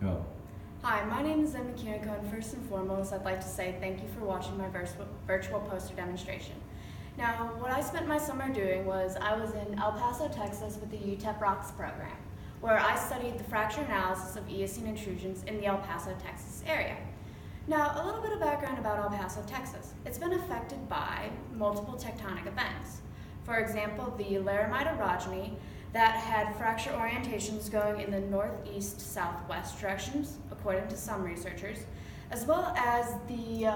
Go. Hi, my name is Emmy, Cunico, and first and foremost, I'd like to say thank you for watching my virtual poster demonstration. Now, what I spent my summer doing was I was in El Paso, Texas with the UTEP Rocks program, where I studied the fracture analysis of Eocene intrusions in the El Paso, Texas area. Now, a little bit of background about El Paso, Texas. It's been affected by multiple tectonic events. For example, the Laramide orogeny that had fracture orientations going in the northeast-southwest directions, according to some researchers, as well as the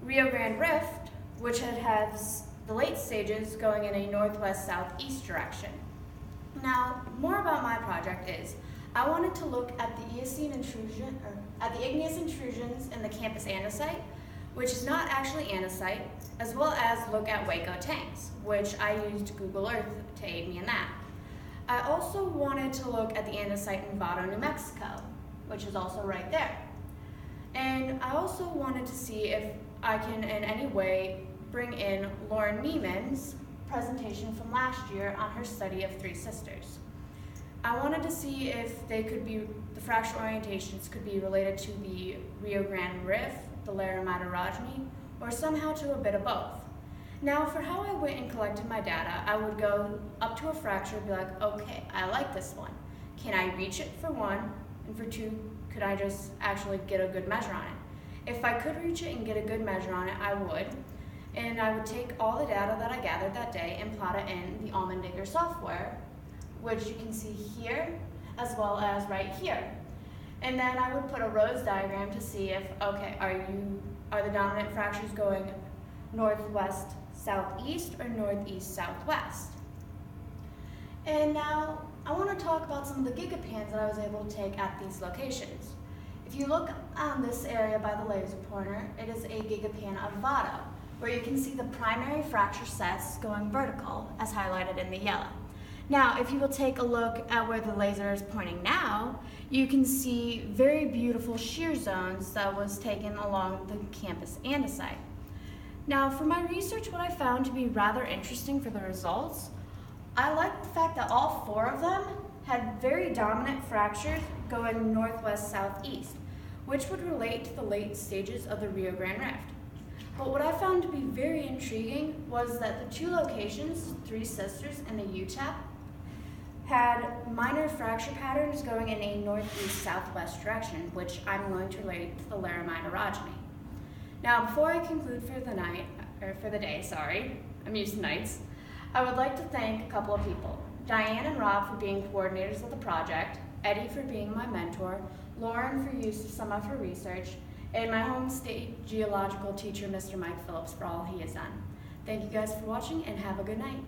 Rio Grande Rift, which has the late stages going in a northwest-southeast direction. Now, more about my project is, I wanted to look at the Eocene intrusion, or at the igneous intrusions in the campus andesite, which is not actually andesite, as well as look at Waco tanks, which I used Google Earth to aid me in that. I also wanted to look at the andesite in Vado, New Mexico, which is also right there. And I also wanted to see if I can in any way bring in Lauren Neiman's presentation from last year on her study of three sisters. I wanted to see if the fracture orientations could be related to the Rio Grande Rift, the Laramide orogeny, or somehow to a bit of both. Now, for how I went and collected my data, I would go up to a fracture and be like, okay, I like this one. Can I reach it for one? And for two, could I just actually get a good measure on it? If I could reach it and get a good measure on it, I would. And I would take all the data that I gathered that day and plot it in the Almond Digger software, which you can see here, as well as right here. And then I would put a Rose diagram to see if, okay, are the dominant fractures going northwest southeast or northeast southwest? And now I want to talk about some of the gigapans that I was able to take at these locations. If you look on this area by the laser pointer, it is a gigapan of Vado, where you can see the primary fracture sets going vertical, as highlighted in the yellow. Now, if you will take a look at where the laser is pointing now, you can see very beautiful shear zones that was taken along the campus andesite. Now, for my research, what I found to be rather interesting for the results, I like the fact that all four of them had very dominant fractures going northwest-southeast, which would relate to the late stages of the Rio Grande Rift. But what I found to be very intriguing was that the two locations, Three Sisters and the UTEP, had minor fracture patterns going in a northeast-southwest direction, which I'm going to relate to the Laramide orogeny. Now, before I conclude for the day, I'm used to nights, I would like to thank a couple of people. Diane and Rob for being coordinators of the project, Eddie for being my mentor, Lauren for use of some of her research, and my home state geological teacher, Mr. Mike Phillips, for all he has done. Thank you guys for watching and have a good night.